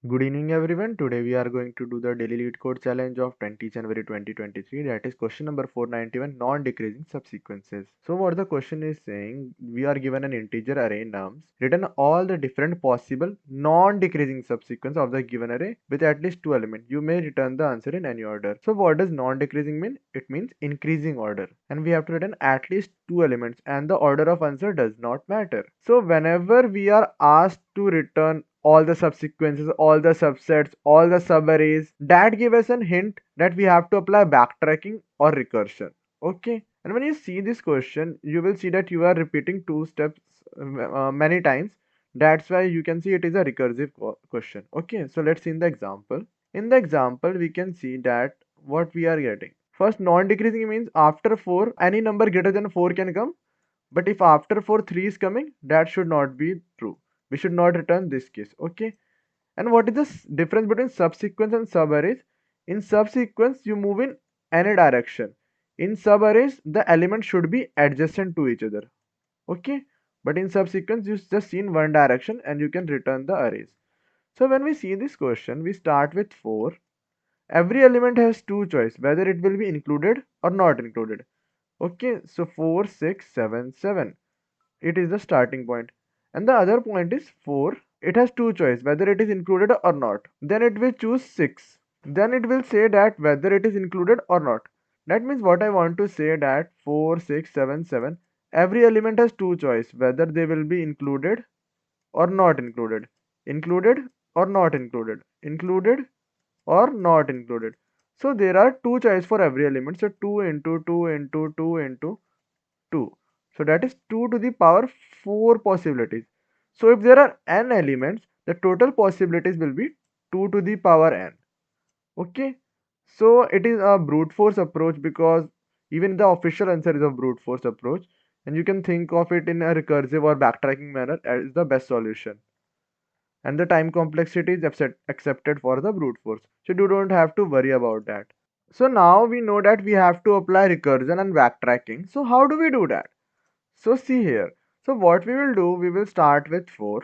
Good evening everyone. Today we are going to do the daily lead code challenge of 20 January 2023. That is question number 491, non-decreasing subsequences. So what the question is saying, we are given an integer array nums, written all the different possible non-decreasing subsequence of the given array with at least two elements. You may return the answer in any order. So what does non-decreasing mean? It means increasing order. And we have to return at least two elements and the order of answer does not matter. So whenever we are asked to return all the subsequences, all the subsets, all the subarrays, that give us a hint that we have to apply backtracking or recursion. Okay, and when you see this question, you will see that you are repeating two steps many times. That's why you can see it is a recursive question. Okay, so let's see in the example. In the example, we can see that what we are getting. First, non-decreasing means after 4, any number greater than 4 can come. But if after 4, 3 is coming, that should not be true. We should not return this case. Okay. And what is the difference between subsequence and subarrays? In subsequence, you move in any direction. In subarrays, the elements should be adjacent to each other. Okay. But in subsequence, you just see in one direction and you can return the arrays. So when we see this question, we start with 4. Every element has two choice, whether it will be included or not included. Okay, so 4, 6, 7, 7. It is the starting point. And the other point is 4. It has two choice, whether it is included or not. Then it will choose 6. Then it will say that whether it is included or not. That means what I want to say that 4, 6, 7, 7. Every element has two choice, whether they will be included or not included. Included or not included. Included or not included. So there are two choice for every element. So 2 into 2 into 2 into 2. So that is 2 to the power 4 possibilities. So if there are n elements, the total possibilities will be 2 to the power n. Okay. So it is a brute force approach because even the official answer is a brute force approach. And you can think of it in a recursive or backtracking manner as the best solution. And the time complexity is accepted for the brute force. So you don't have to worry about that. So now we know that we have to apply recursion and backtracking. So how do we do that? So see here. So what we will do, we will start with 4.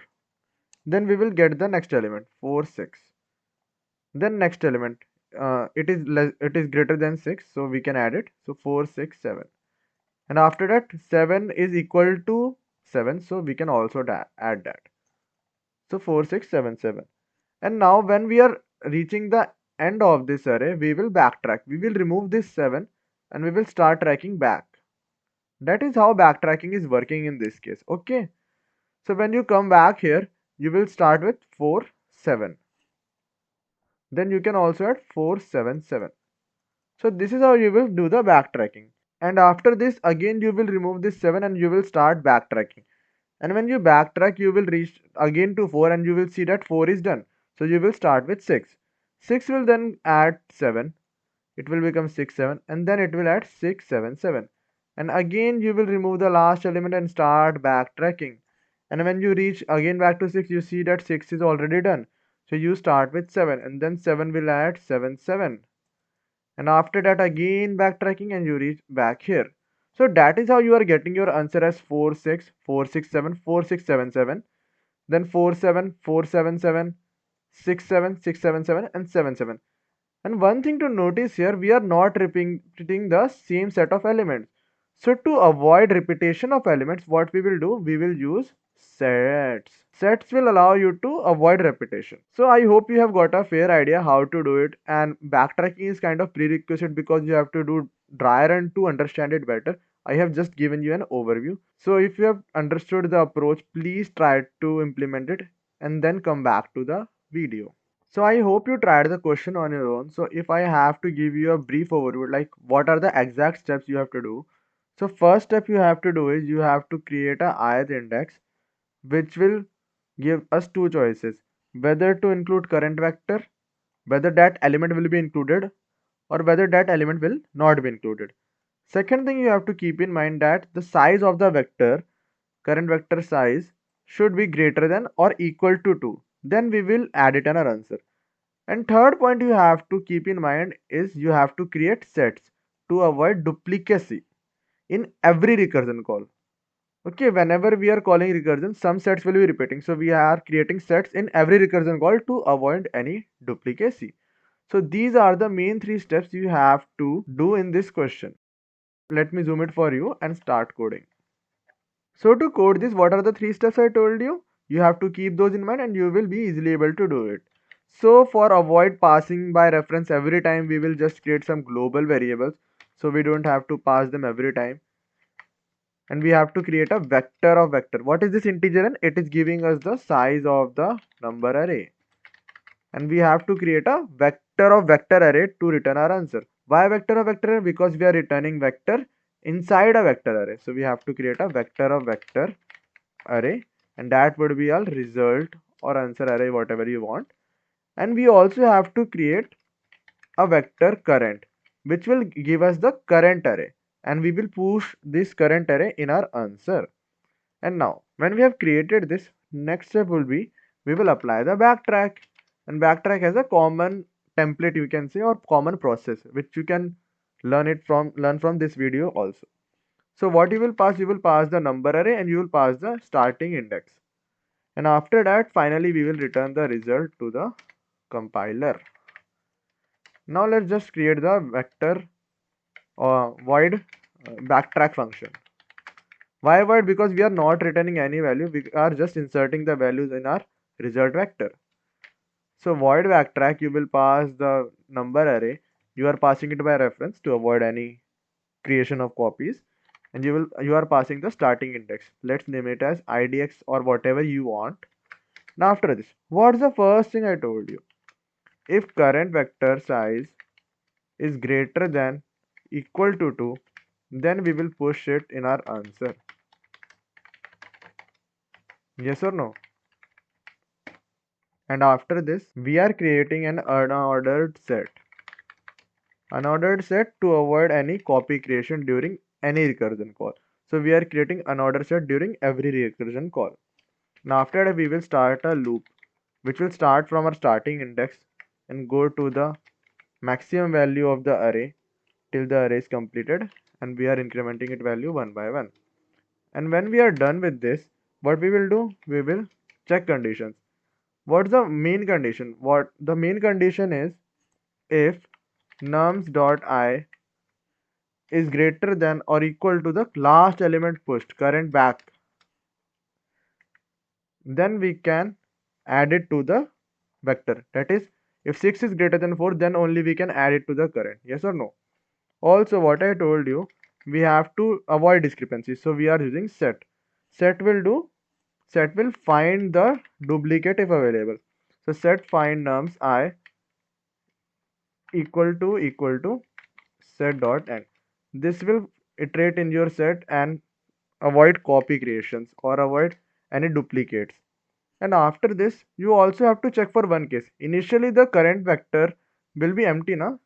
Then we will get the next element 4, 6. Then next element, it is greater than 6, so we can add it. So 4, 6, 7. And after that 7 is equal to 7, so we can also add that. So 4, 6, 7, 7. And now when we are reaching the end of this array, we will backtrack. We will remove this 7 and we will start tracking back. That is how backtracking is working in this case. Okay. So when you come back here, you will start with 4, 7. Then you can also add 4, 7, 7. So this is how you will do the backtracking. And after this, again you will remove this 7 and you will start backtracking. And when you backtrack, you will reach again to 4 and you will see that 4 is done. So you will start with 6. 6 will then add 7. It will become 6, 7 and then it will add 6, 7, 7. And again you will remove the last element and start backtracking. And when you reach again back to 6, you see that 6 is already done. So you start with 7 and then 7 will add 7, 7. And after that again backtracking and you reach back here. So that is how you are getting your answer as 4, 6, 4, 6, 7, 4, 6, 7, 7. Then 4, 7, 4, 7, 7, 6, 7, 6, 7, 7 and 7, 7. And one thing to notice here, we are not repeating the same set of elements. So to avoid repetition of elements, what we will do, we will use sets. Sets will allow you to avoid repetition. So I hope you have got a fair idea how to do it, and backtracking is kind of prerequisite because you have to do dry run to understand it better. I have just given you an overview. So if you have understood the approach, please try to implement it and then come back to the video. So I hope you tried the question on your own. So if I have to give you a brief overview, like what are the exact steps you have to do. So first step you have to do is you have to create a ith index, which will give us two choices, whether to include current vector, whether that element will be included, or whether that element will not be included. Second thing you have to keep in mind that the size of the vector, current vector size, should be greater than or equal to 2. Then we will add it in our answer. And third point you have to keep in mind is you have to create sets to avoid duplicacy in every recursion call. Okay, whenever we are calling recursion, some sets will be repeating. So we are creating sets in every recursion call to avoid any duplicacy. So these are the main three steps you have to do in this question. Let me zoom it for you and start coding. So to code this, what are the three steps I told you? You have to keep those in mind and you will be easily able to do it. So for avoid passing by reference every time, we will just create some global variables. So we don't have to pass them every time. And we have to create a vector of vector. What is this integer? And it is giving us the size of the number array. And we have to create a vector of vector array to return our answer. Why vector of vector array? Because we are returning vector inside a vector array. So we have to create a vector of vector array, and that would be our result or answer array, whatever you want. And we also have to create a vector current, which will give us the current array, and we will push this current array in our answer. And now when we have created this, next step will be we will apply the backtrack. And backtrack has a common template, you can say, or common process which you can learn from this video also. So what you will pass, you will pass the number array and you will pass the starting index. And after that, finally we will return the result to the compiler. Now let's just create the vector void backtrack function. Why void? Because we are not returning any value, we are just inserting the values in our result vector. So void backtrack, you will pass the number array, you are passing it by reference to avoid any creation of copies, and you are passing the starting index. Let's name it as idx or whatever you want. Now after this, what's the first thing I told you? If current vector size is greater than equal to 2, then we will push it in our answer. Yes or no? And after this, we are creating an unordered set. Unordered set to avoid any copy creation during any recursion call. So we are creating unordered set during every recursion call. Now after that, we will start a loop which will start from our starting index and go to the maximum value of the array till the array is completed, and we are incrementing it value one by one. And when we are done with this, what we will do, we will check conditions. What's the main condition? What the main condition is, if nums dot I is greater than or equal to the last element pushed current back, then we can add it to the vector. That is, if 6 is greater than 4, then only we can add it to the current. Yes or no? Also, what I told you, we have to avoid discrepancies. So we are using set. Set will do, set will find the duplicate if available. So set find nums I equal to set dot end. This will iterate in your set and avoid copy creations or avoid any duplicates. And after this, you also have to check for one case. Initially, the current vector will be empty now.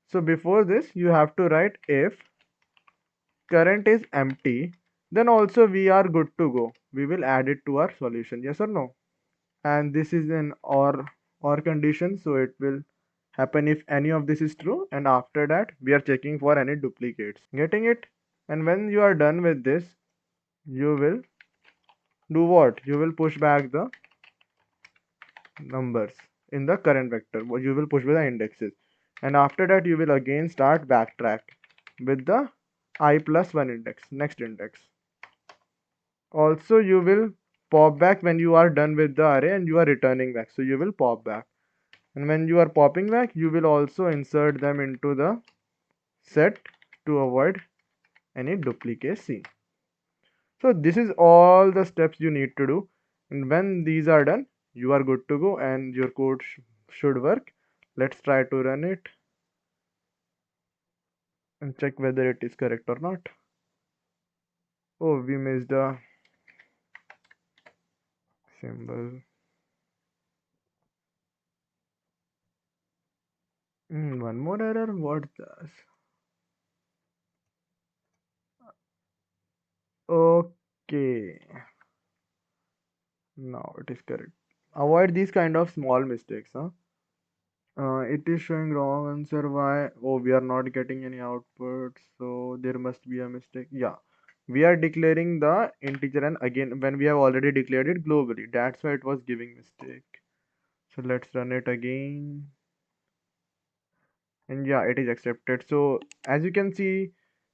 So before this, you have to write if current is empty, then also we are good to go. We will add it to our solution. Yes or no? And this is an or condition, so it will happen if any of this is true, and after that we are checking for any duplicates. Getting it? And when you are done with this, you will do what? You will push back the numbers in the current vector. You will push by the indexes, and after that you will again start backtrack with the I plus 1 index, next index. Also you will pop back when you are done with the array and you are returning back, so you will pop back. And when you are popping back, you will also insert them into the set to avoid any duplicacy. So this is all the steps you need to do, and when these are done, you are good to go and your code should work. Let's try to run it and check whether it is correct or not. Oh, we missed a symbol. One more error. What's this? Okay, now it is correct. Avoid these kind of small mistakes, huh? It is showing wrong answer. Why? Oh, we are not getting any output, so there must be a mistake. Yeah, We are declaring the integer n again when we have already declared it globally. That's why it was giving mistake. So let's run it again. And yeah, it is accepted. So as you can see,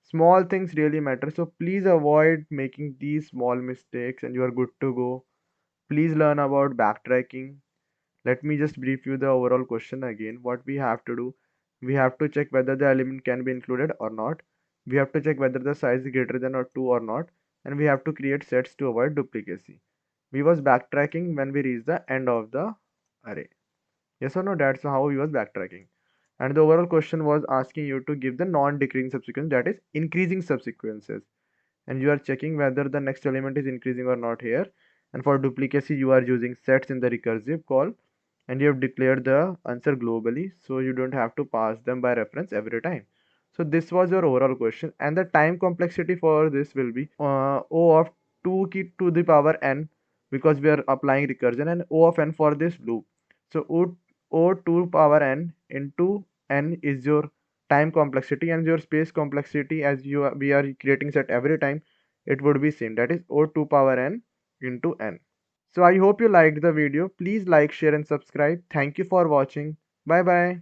small things really matter. So please avoid making these small mistakes and you are good to go. Please learn about backtracking. Let me just brief you the overall question again. What we have to do, we have to check whether the element can be included or not. We have to check whether the size is greater than or 2 or not. And we have to create sets to avoid duplicacy. We was backtracking when we reach the end of the array. Yes or no? That's how we was backtracking. And the overall question was asking you to give the non-decreasing subsequence, that is increasing subsequences. And you are checking whether the next element is increasing or not here. And for duplicacy, you are using sets in the recursive call. And you have declared the answer globally, so you don't have to pass them by reference every time. So this was your overall question, and the time complexity for this will be O of 2 to the power n, because we are applying recursion, and O of n for this loop. So O 2 power n into n is your time complexity, and your space complexity, as we are creating set every time, it would be same, that is O 2 power n into n. So I hope you liked the video. Please like, share and subscribe. Thank you for watching. Bye bye.